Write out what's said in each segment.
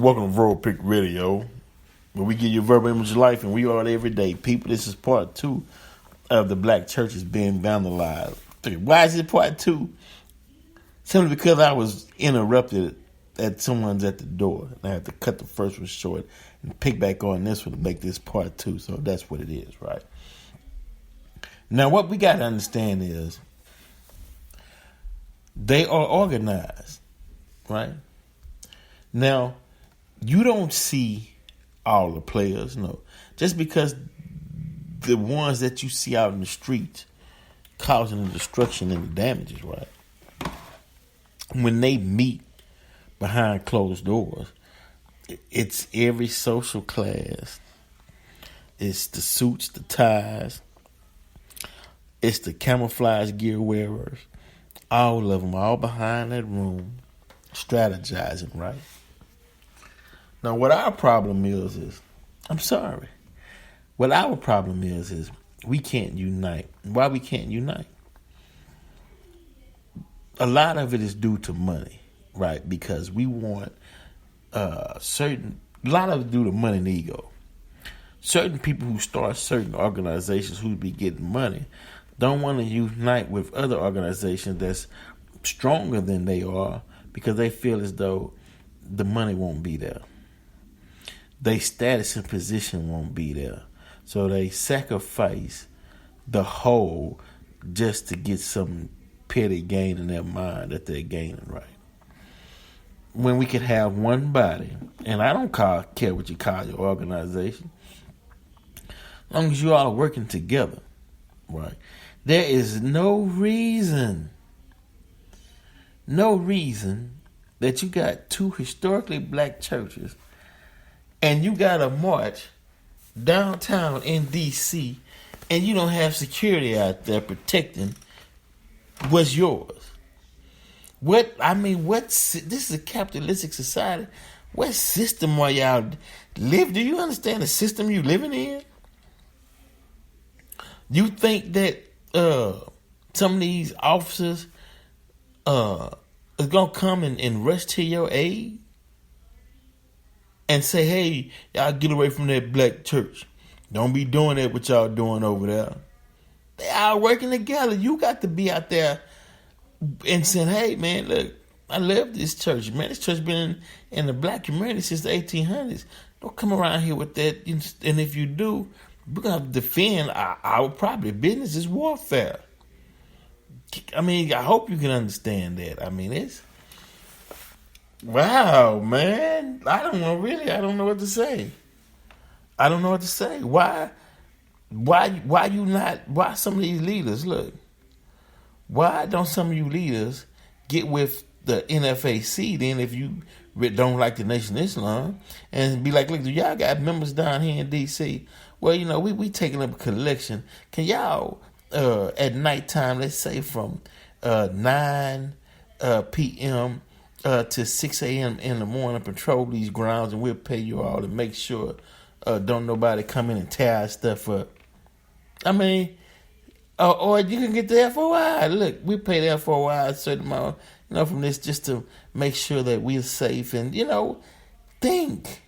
Welcome to Verbal Pick Radio, where we give you a verbal image of life, and we are it every day. People, this is part 2 of the black churches being vandalized. Why is it part 2? Simply because I was interrupted at someone's at the door. And I had to cut the first one short and pick back on this one to make this part 2. So that's what it is, right? Now, what we got to understand is they are organized, right? Now, you don't see all the players, no. Just because the ones that you see out in the streets causing the destruction and the damages, right? When they meet behind closed doors, it's every social class. It's the suits, the ties. It's the camouflage gear wearers. All of them, all behind that room, strategizing, right? Now, what our problem is I'm sorry. What our problem is we can't unite. Why we can't unite? A lot of it is due to money, right? Because we want a lot of it due to money and ego. Certain people who start certain organizations who be getting money don't want to unite with other organizations that's stronger than they are because they feel as though the money won't be there. Their status and position won't be there. So they sacrifice the whole just to get some petty gain in their mind that they're gaining, right? When we could have one body, and I don't care what you call your organization, as long as you all are working together, right? There is no reason that you got 2 historically black churches and you got a march downtown in D.C. and you don't have security out there protecting what's yours. This is a capitalistic society. What system are y'all live? Do you understand the system you living in? You think that some of these officers is gonna come and rush to your aid and say, hey, y'all get away from that black church. Don't be doing that what y'all doing over there. They all working together. You got to be out there and saying, hey, man, look, I love this church. Man, this church been in the black community since the 1800s. Don't come around here with that. And if you do, we're going to have to defend our property. Business is warfare. I mean, I hope you can understand that. I mean, it's... Wow, man. I don't know what to say. Why some of these leaders, look, why don't some of you leaders get with the NFAC then if you don't like the Nation of Islam and be like, look, y'all got members down here in D.C. Well, we taking up a collection. Can y'all, at nighttime, let's say from 9 p.m., to 6 a.m. in the morning, patrol these grounds, and we'll pay you all to make sure don't nobody come in and tear our stuff up. I mean, or you can get the FOI. Look, we pay the FOI a certain amount, from this just to make sure that we're safe and, think.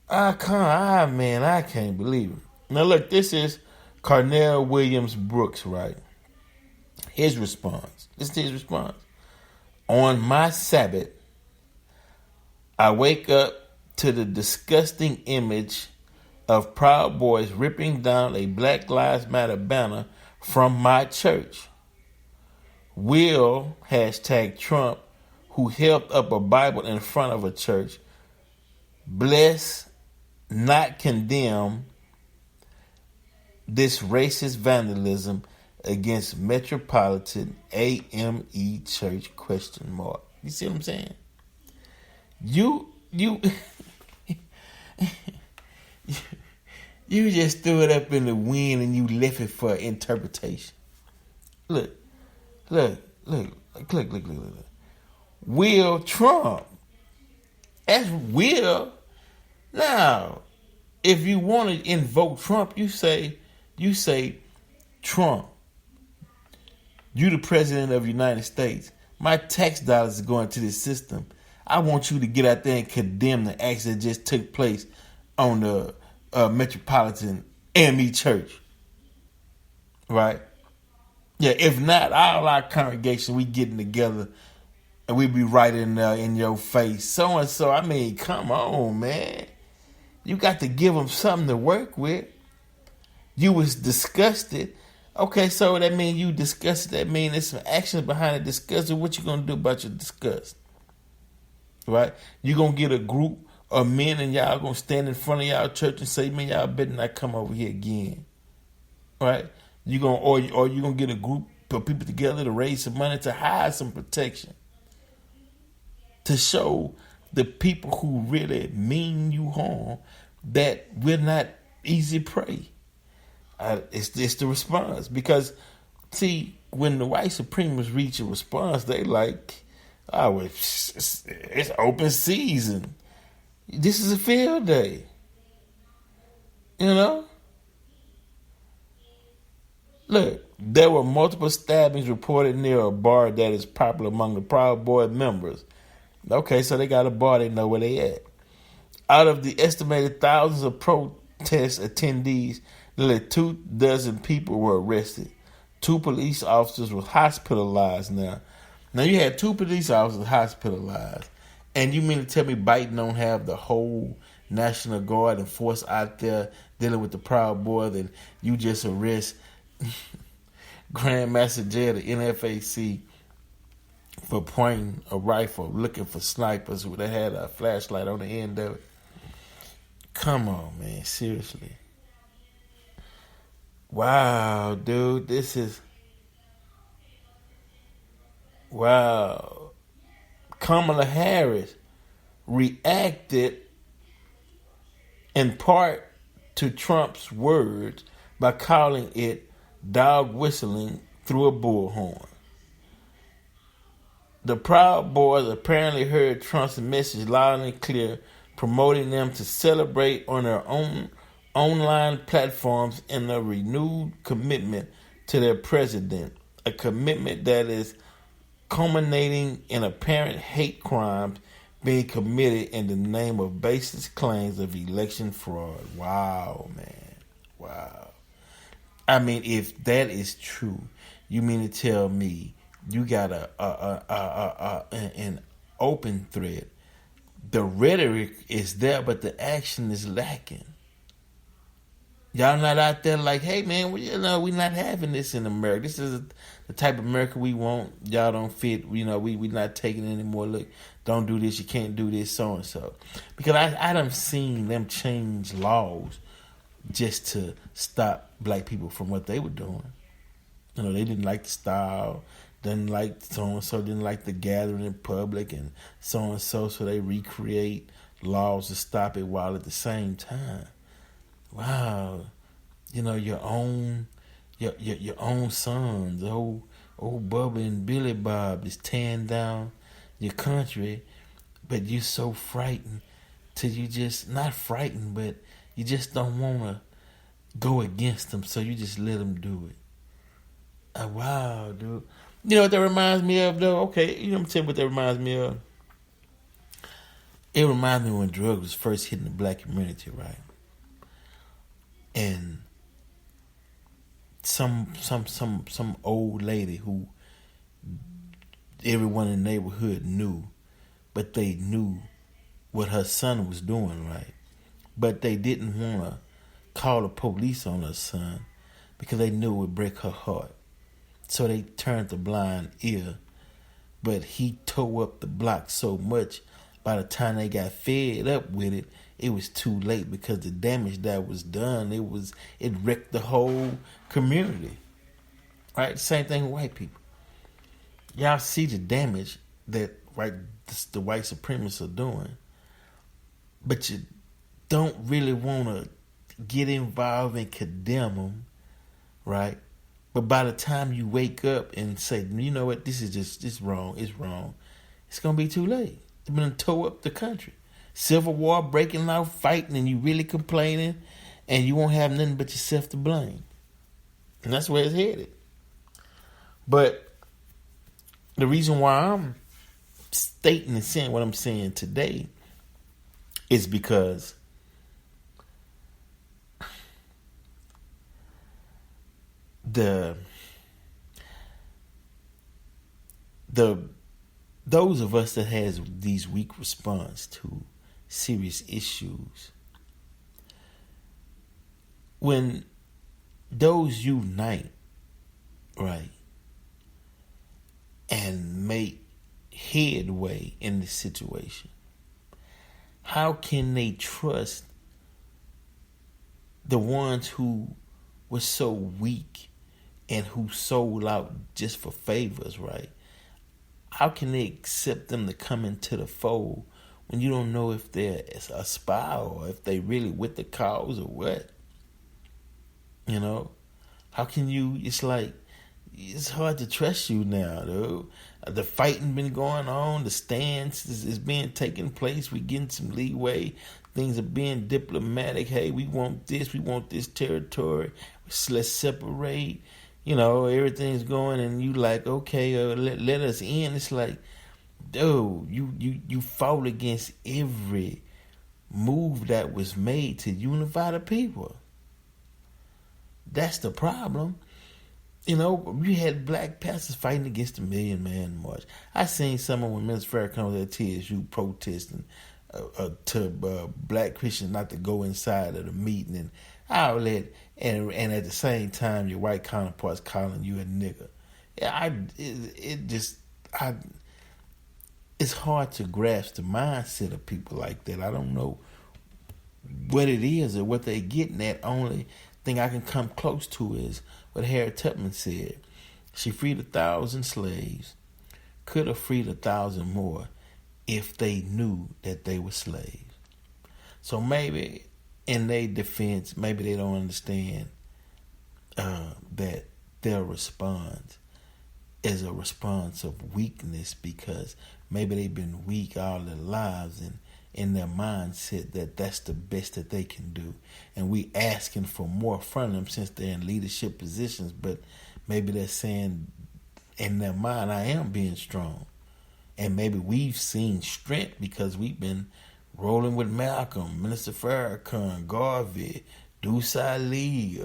I can't believe it. Now, look, this is Carnell Williams Brooks, right? His response. This is his response. On my Sabbath, I wake up to the disgusting image of Proud Boys ripping down a Black Lives Matter banner from my church. Will, #Trump, who held up a Bible in front of a church, bless, not condemn this racist vandalism against Metropolitan AME Church ? You see what I'm saying? You just threw it up in the wind and you left it for interpretation. Look. Will Trump. That's Will. Now, if you want to invoke Trump, you say Trump. You the president of the United States. My tax dollars are going to this system. I want you to get out there and condemn the acts that just took place on the Metropolitan AME Church. Right? Yeah, if not, all our congregation, we getting together and we be right in your face. So and so, I mean, come on, man. You got to give them something to work with. You was disgusted. Okay, so that means you disgusted. That means there's some action behind the disgust. What you going to do about your disgust? Right? You going to get a group of men and y'all going to stand in front of y'all church and say, man, y'all better not come over here again. Right? You going or you going to get a group of people together to raise some money to hire some protection. To show the people who really mean you harm that we're not easy prey. It's the response. Because, see, when the white supremacists reach a response, they like, oh, it's open season. This is a field day. You know? Look, there were multiple stabbings reported near a bar that is popular among the Proud Boys members. Okay, so they got a bar, they know where they at. Out of the estimated thousands of protest attendees, nearly 24 people were arrested. 2 police officers were hospitalized now. Now you had 2 police officers hospitalized. And you mean to tell me Biden don't have the whole National Guard and force out there dealing with the Proud Boys, and you just arrest Grandmaster Jay of the NFAC for pointing a rifle, looking for snipers who had a flashlight on the end of it. Come on, man, seriously. Wow, dude, this is... Wow. Kamala Harris reacted in part to Trump's words by calling it dog whistling through a bullhorn. The Proud Boys apparently heard Trump's message loud and clear, promoting them to celebrate on their own online platforms in a renewed commitment to their president, a commitment that is culminating in apparent hate crimes being committed in the name of baseless claims of election fraud. Wow, man. Wow. I mean, if that is true, you mean to tell me you got an open thread? The rhetoric is there, but the action is lacking. Y'all not out there like, hey, man, we're not having this in America. This is the type of America we want. Y'all don't fit. We not taking it anymore. Look, don't do this. You can't do this, so and so. Because I done seen them change laws just to stop black people from what they were doing. They didn't like the style. Didn't like so-and-so, didn't like the gathering in public and so-and-so, so they recreate laws to stop it while at the same time. Wow. Your own sons, old Bubba and Billy Bob is tearing down your country, but you're so frightened till you just, not frightened, but you just don't want to go against them, so you just let them do it. Wow, dude. You know what that reminds me of, though? Okay, I'm going to tell you what that reminds me of. It reminds me when drugs was first hitting the black community, right? And some old lady who everyone in the neighborhood knew, but they knew what her son was doing, right? But they didn't want to call the police on her son because they knew it would break her heart. So they turned a blind ear. But he tore up the block so much, by the time they got fed up with it, it was too late because the damage that was done, it wrecked the whole community. Right? Same thing with white people. Y'all see the damage that the white supremacists are doing, but you don't really want to get involved and condemn them, right? But by the time you wake up and say, you know what, it's wrong, it's going to be too late. They're going to tow up the country. Civil war breaking out, fighting, and you really complaining, and you won't have nothing but yourself to blame. And that's where it's headed. But the reason why I'm stating and saying what I'm saying today is because those of us that has these weak response to serious issues, when those unite, right, and make headway in the situation, how can they trust the ones who were so weak and who sold out just for favors, right? How can they accept them to come into the fold when you don't know if they're a spy or if they really with the cause or what? You know? How can you, it's like, it's hard to trust you now, dude. The fighting been going on. The stance is being taken place. We getting some leeway. Things are being diplomatic. Hey, we want this territory. Let's separate. You know, everything's going, and you like, okay, let us in. It's like, dude, you fought against every move that was made to unify the people. That's the problem. You know, we had black pastors fighting against the Million Man March. I seen someone when Minister Farrakhan was at TSU protesting to black Christians not to go inside of the meeting and outlet, and at the same time your white counterparts calling you a nigger. Yeah, it's hard to grasp the mindset of people like that. I don't know what it is or what they're getting at. Only thing I can come close to is what Harriet Tubman said. She freed 1,000 slaves, could have freed 1,000 more if they knew that they were slaves. So maybe in their defense, maybe they don't understand that their response is a response of weakness, because maybe they've been weak all their lives, and in their mindset that that's the best that they can do. And we asking for more from them since they're in leadership positions, but maybe they're saying in their mind, I am being strong. And maybe we've seen strength because we've been rolling with Malcolm, Minister Farrakhan, Garvey, Deuce Ali,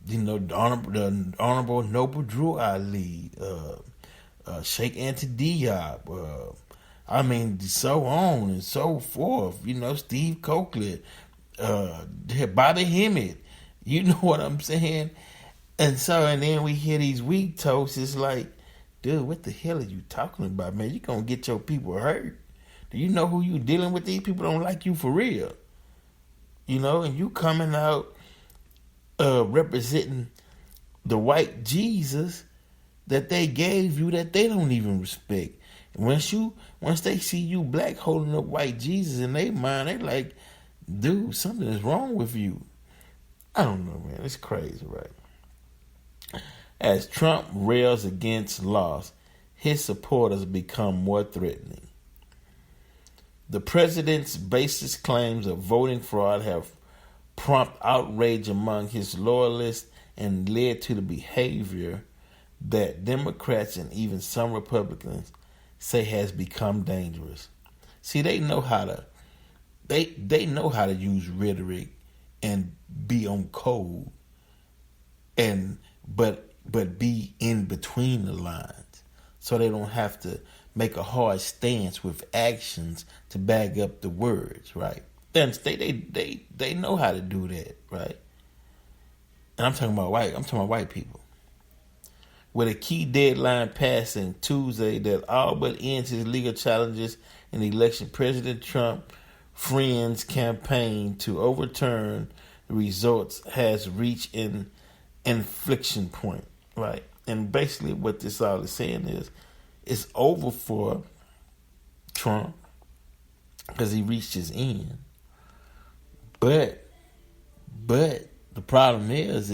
the Honorable Noble Drew Ali, Sheikh Anta Diop, so on and so forth. Steve Coakley, Bobby Hemmett. You know what I'm saying? And then we hear these weak toasts. It's like, dude, what the hell are you talking about, man? You're going to get your people hurt. Do you know who you dealing with? These people don't like you for real. And you coming out representing the white Jesus that they gave you that they don't even respect. Once they see you black holding up white Jesus in their mind, they like, dude, something is wrong with you. I don't know, man. It's crazy, right? As Trump rails against loss, his supporters become more threatening. The president's baseless claims of voting fraud have prompted outrage among his loyalists and led to the behavior that Democrats and even some Republicans say has become dangerous. See, they know how to use rhetoric and be on code, but be in between the lines, so they don't have to make a hard stance with actions to back up the words, right? They know how to do that, right? And I'm talking about white people. With a key deadline passing Tuesday that all but ends his legal challenges in the election, President Trump friends' campaign to overturn the results has reached an inflection point, right? And basically what this all is saying is it's over for Trump because he reached his end. But the problem is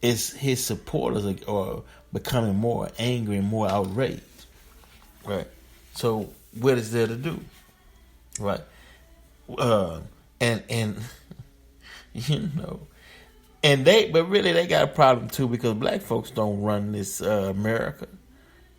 his supporters are becoming more angry and more outraged, right? So what is there to do, right? And but really they got a problem too, because black folks don't run this America.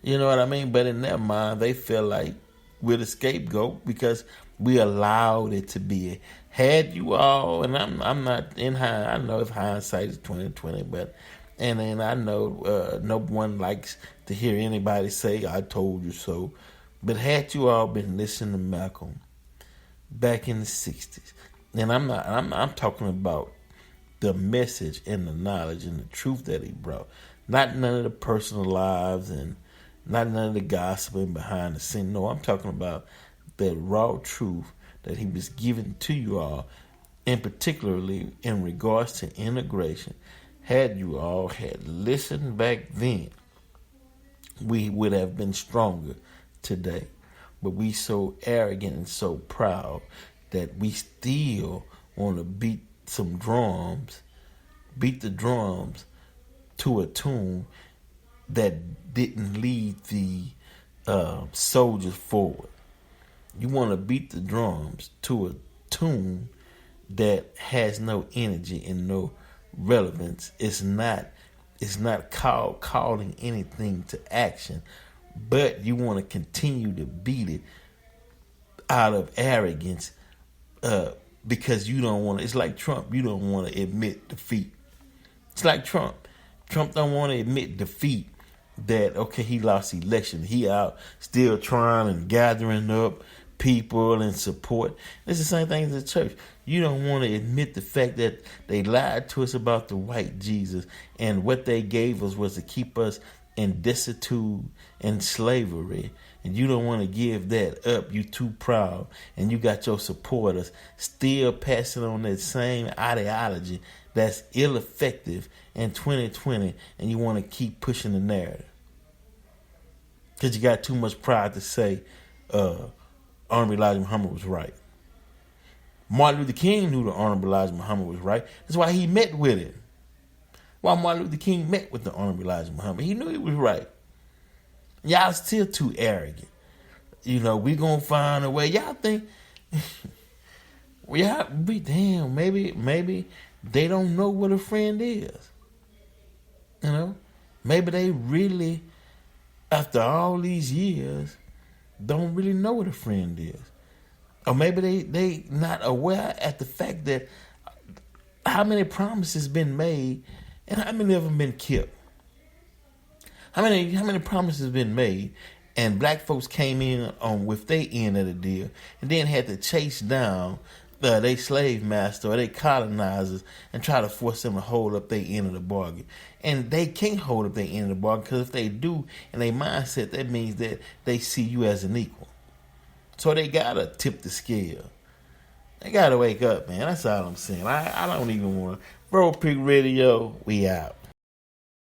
You know what I mean? But in their mind, they feel like we're the scapegoat because we allowed it to be. Had you all, and I'm not in high. I know if hindsight is 2020, but and then I know no one likes to hear anybody say "I told you so." But had you all been listening to Malcolm back in the '60s, and I'm talking about the message and the knowledge and the truth that he brought, not none of the personal lives and not none of the gossiping behind the scene. No, I'm talking about the raw truth that he was giving to you all, and particularly in regards to integration. Had you all had listened back then, we would have been stronger today. But we so arrogant and so proud that we still want to beat the drums to a tune that didn't lead the soldiers forward. You want to beat the drums to a tune that has no energy and no relevance. It's not calling anything to action, but you want to continue to beat it out of arrogance because you don't want to. It's like Trump. You don't want to admit defeat. It's like Trump. Trump don't want to admit defeat. That okay, he lost the election. He out still trying and gathering up people and support. It's the same thing as the church. You don't want to admit the fact that they lied to us about the white Jesus, and what they gave us was to keep us in destitute and slavery. And you don't want to give that up. You too proud, and you got your supporters still passing on that same ideology that's ineffective in 2020, and you want to keep pushing the narrative because you got too much pride to say Honorable Elijah Muhammad was right. Martin Luther King knew the Honorable Elijah Muhammad was right. That's why he met with it. Why Martin Luther King met with the Honorable Elijah Muhammad. He knew he was right. Y'all still too arrogant. You know, we gonna find a way. Y'all think, maybe they don't know what a friend is. You know, maybe they really, after all these years, don't really know what a friend is. Or maybe they not aware at the fact that how many promises been made and how many of them been kept. How many promises been made and black folks came in on with their end of the deal and then had to chase down they slave master or they colonizers and try to force them to hold up their end of the bargain. And they can't hold up their end of the bargain because if they do, in their mindset, that means that they see you as an equal. So they got to tip the scale. They got to wake up, man. That's all I'm saying. I don't even want to. Bro Pig Radio, we out.